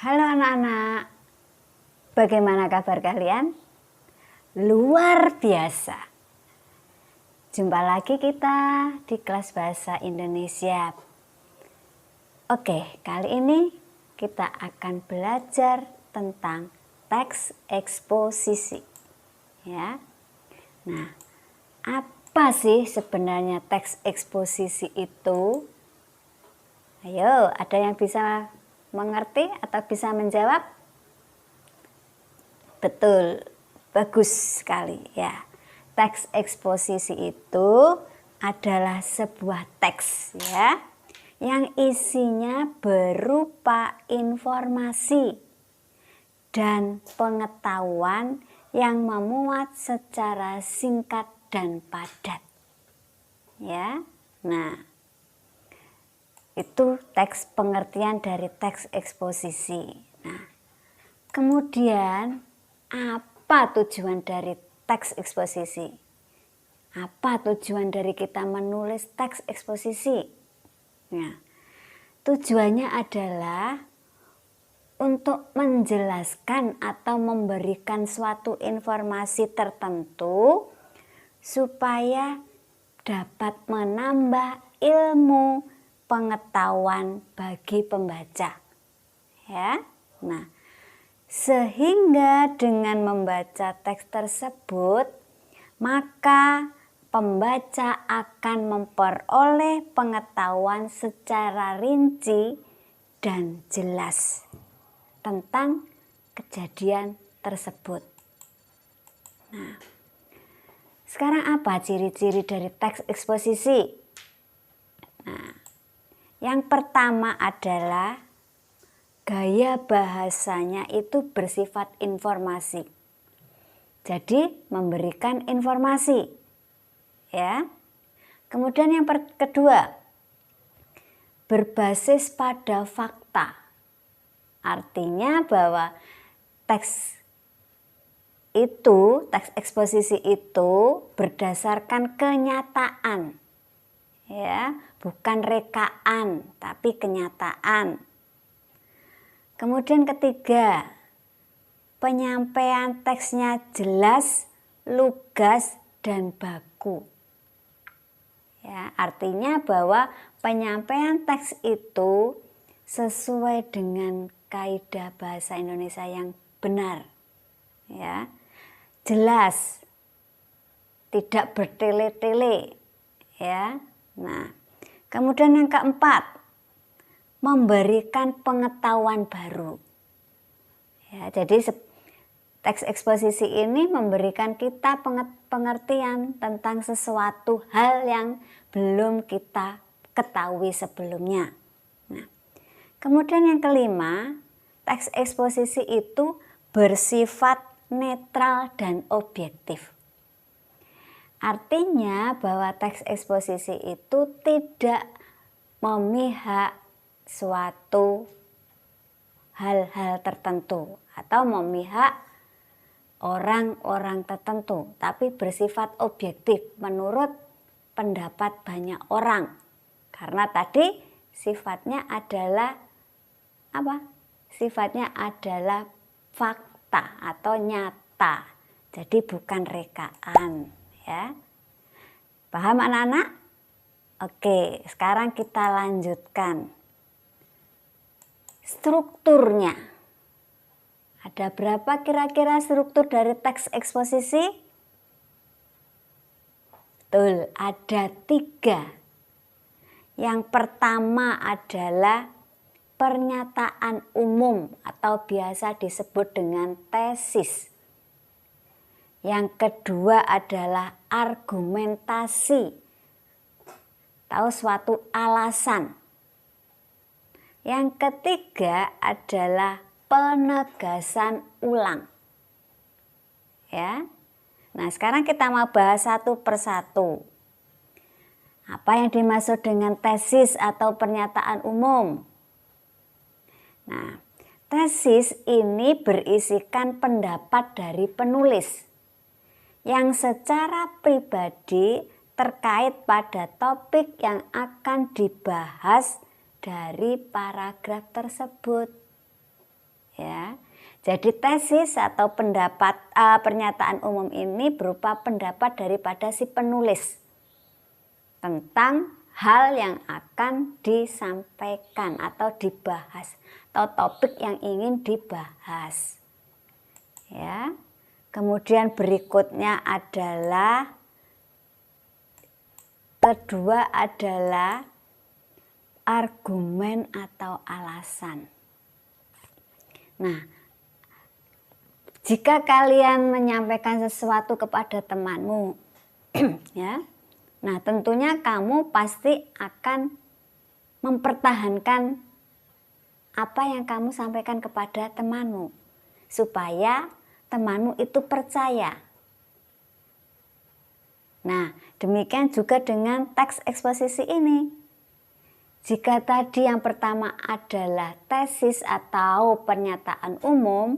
Halo anak-anak, bagaimana kabar kalian? Luar biasa. Jumpa lagi kita di kelas bahasa Indonesia. Oke, kali ini kita akan belajar tentang teks eksposisi. Ya. Nah, apa sih sebenarnya teks eksposisi itu? Ayo, ada yang bisa mengerti atau bisa menjawab? Betul, bagus sekali ya. Teks eksposisi itu adalah sebuah teks ya, yang isinya berupa informasi dan pengetahuan yang memuat secara singkat dan padat. Ya. Nah, itu teks pengertian dari teks eksposisi. Nah, kemudian apa tujuan dari teks eksposisi? Apa tujuan dari kita menulis teks eksposisi? Nah, tujuannya adalah untuk menjelaskan atau memberikan suatu informasi tertentu supaya dapat menambah ilmu pengetahuan bagi pembaca. Ya. Nah, sehingga dengan membaca teks tersebut, maka pembaca akan memperoleh pengetahuan secara rinci dan jelas tentang kejadian tersebut. Nah, sekarang apa ciri-ciri dari teks eksposisi? Nah, yang pertama adalah gaya bahasanya itu bersifat informasi. Jadi memberikan informasi. Ya. Kemudian yang kedua, berbasis pada fakta. Artinya bahwa teks eksposisi itu berdasarkan kenyataan. Ya, bukan rekaan, tapi kenyataan. Kemudian ketiga, penyampaian teksnya jelas, lugas, dan baku. Ya, artinya bahwa penyampaian teks itu sesuai dengan kaidah bahasa Indonesia yang benar. Ya, jelas, tidak bertele-tele. Ya. Nah, kemudian yang keempat, memberikan pengetahuan baru. Ya, jadi teks eksposisi ini memberikan kita pengertian tentang sesuatu hal yang belum kita ketahui sebelumnya. Nah, kemudian yang kelima, teks eksposisi itu bersifat netral dan objektif. Artinya bahwa teks eksposisi itu tidak memihak suatu hal-hal tertentu atau memihak orang-orang tertentu, tapi bersifat objektif menurut pendapat banyak orang. Karena tadi sifatnya adalah apa? Sifatnya adalah fakta atau nyata. Jadi bukan rekaan. Ya, paham anak-anak? Oke, sekarang kita lanjutkan strukturnya. Ada berapa kira-kira struktur dari teks eksposisi? Betul, ada 3. Yang pertama adalah pernyataan umum atau biasa disebut dengan tesis. Yang kedua adalah argumentasi atau suatu alasan. Yang ketiga adalah penegasan ulang. Ya. Nah, sekarang kita mau bahas satu persatu. Apa yang dimaksud dengan tesis atau pernyataan umum? Nah, tesis ini berisikan pendapat dari penulis yang secara pribadi terkait pada topik yang akan dibahas dari paragraf tersebut. Ya. Jadi tesis atau pendapat pernyataan umum ini berupa pendapat daripada si penulis tentang hal yang akan disampaikan atau dibahas atau topik yang ingin dibahas. Ya. Kemudian berikutnya adalah kedua adalah argumen atau alasan. Nah, jika kalian menyampaikan sesuatu kepada temanmu, ya, nah tentunya kamu pasti akan mempertahankan apa yang kamu sampaikan kepada temanmu, supaya temanmu itu percaya. Nah, demikian juga dengan teks eksposisi ini. Jika tadi yang pertama adalah tesis atau pernyataan umum,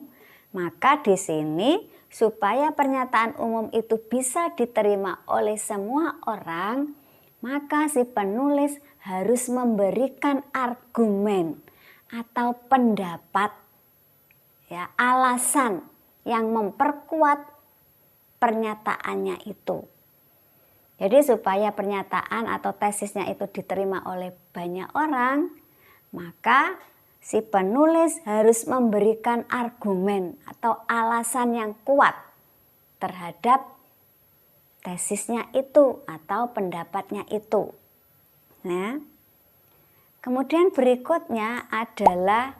maka di sini supaya pernyataan umum itu bisa diterima oleh semua orang, maka si penulis harus memberikan argumen atau pendapat, ya, alasan yang memperkuat pernyataannya itu. Jadi supaya pernyataan atau tesisnya itu diterima oleh banyak orang, maka si penulis harus memberikan argumen atau alasan yang kuat terhadap tesisnya itu atau pendapatnya itu. Nah, kemudian berikutnya adalah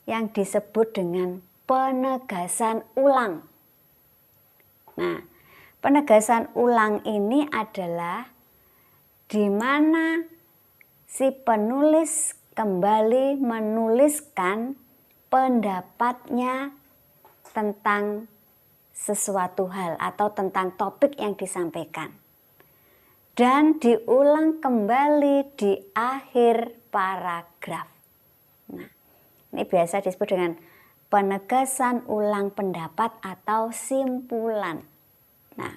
yang disebut dengan penegasan ulang. Nah, penegasan ulang ini adalah di mana si penulis kembali menuliskan pendapatnya tentang sesuatu hal atau tentang topik yang disampaikan. Dan diulang kembali di akhir paragraf. Nah, ini biasa disebut dengan penegasan ulang pendapat atau simpulan. Nah,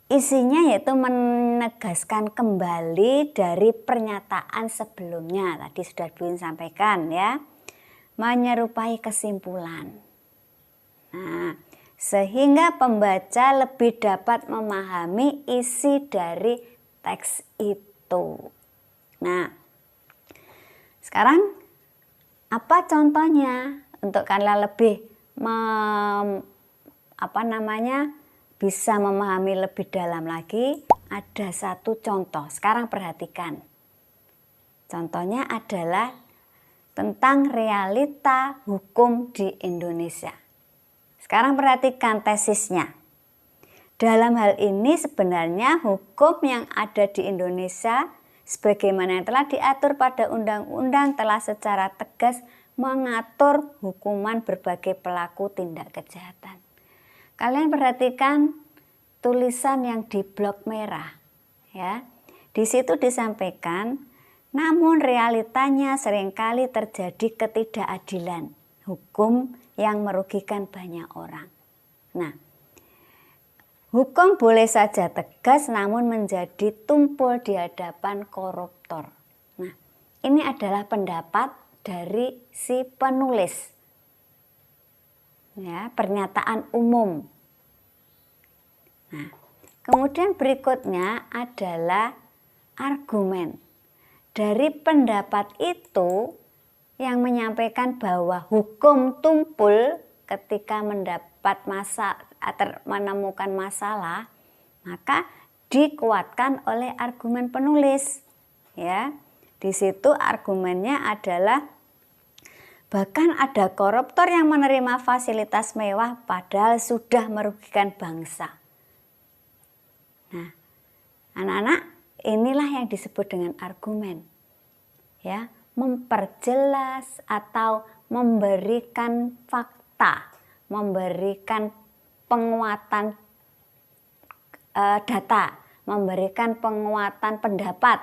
isinya yaitu menegaskan kembali dari pernyataan sebelumnya. Tadi sudah Bun sampaikan ya, menyerupai kesimpulan. Nah, sehingga pembaca lebih dapat memahami isi dari teks itu. Nah, sekarang apa contohnya untuk kalian lebih bisa memahami lebih dalam lagi? Ada satu contoh. Sekarang perhatikan. Contohnya adalah tentang realita hukum di Indonesia. Sekarang perhatikan tesisnya. Dalam hal ini sebenarnya hukum yang ada di Indonesia sebagaimana yang telah diatur pada undang-undang telah secara tegas mengatur hukuman berbagai pelaku tindak kejahatan. Kalian perhatikan tulisan yang di blok merah, ya. Di situ disampaikan, namun realitanya seringkali terjadi ketidakadilan hukum yang merugikan banyak orang. Nah, hukum boleh saja tegas namun menjadi tumpul di hadapan koruptor. Nah, ini adalah pendapat dari si penulis. Ya, pernyataan umum. Nah, kemudian berikutnya adalah argumen. Dari pendapat itu yang menyampaikan bahwa hukum tumpul ketika menemukan masalah, maka dikuatkan oleh argumen penulis. Ya, di situ argumennya adalah bahkan ada koruptor yang menerima fasilitas mewah padahal sudah merugikan bangsa. Nah, anak-anak, inilah yang disebut dengan argumen. Ya, memperjelas atau memberikan fakta, memberikan penguatan data, memberikan penguatan pendapat.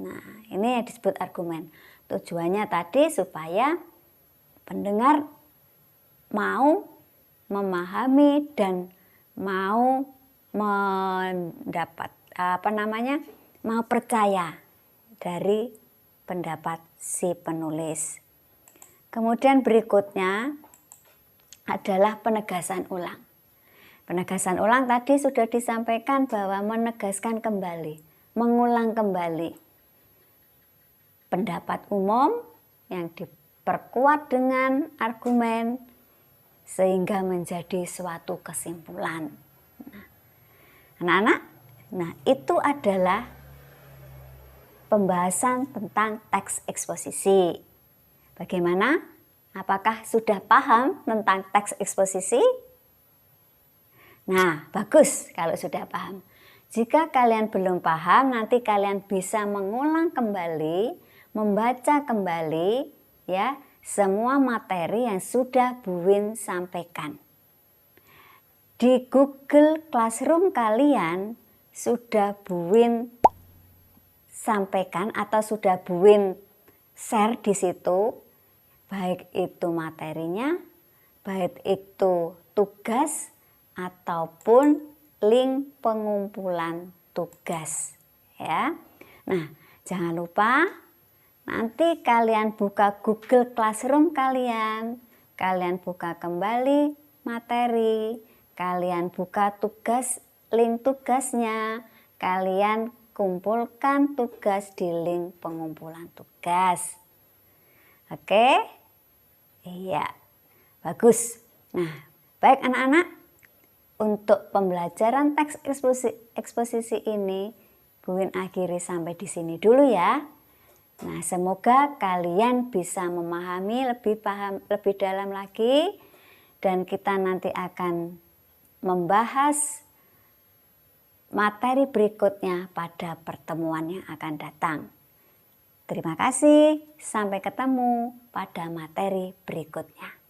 Nah, ini yang disebut argumen. Tujuannya tadi supaya pendengar mau memahami dan mau mendapat mau percaya dari pendapat si penulis. Kemudian berikutnya adalah penegasan ulang. Penegasan ulang tadi sudah disampaikan bahwa menegaskan kembali, mengulang kembali pendapat umum yang diperkuat dengan argumen sehingga menjadi suatu kesimpulan. Anak-anak, nah itu adalah pembahasan tentang teks eksposisi. Bagaimana? Apakah sudah paham tentang teks eksposisi? Nah, bagus kalau sudah paham. Jika kalian belum paham, nanti kalian bisa mengulang kembali, membaca kembali ya semua materi yang sudah Bu Win sampaikan. Di Google Classroom kalian sudah Bu Win sampaikan atau sudah Bu Win share di situ, baik itu materinya, baik itu tugas ataupun link pengumpulan tugas ya. Nah, jangan lupa nanti kalian buka Google Classroom kalian buka kembali materi, kalian buka tugas, link tugasnya, kalian kumpulkan tugas di link pengumpulan tugas. Oke? Iya, bagus. Nah, baik anak-anak, untuk pembelajaran teks eksposisi ini, Bu Win akhiri sampai di sini dulu ya. Nah, semoga kalian bisa memahami lebih dalam lagi, dan kita nanti akan membahas materi berikutnya pada pertemuan yang akan datang. Terima kasih, sampai ketemu pada materi berikutnya.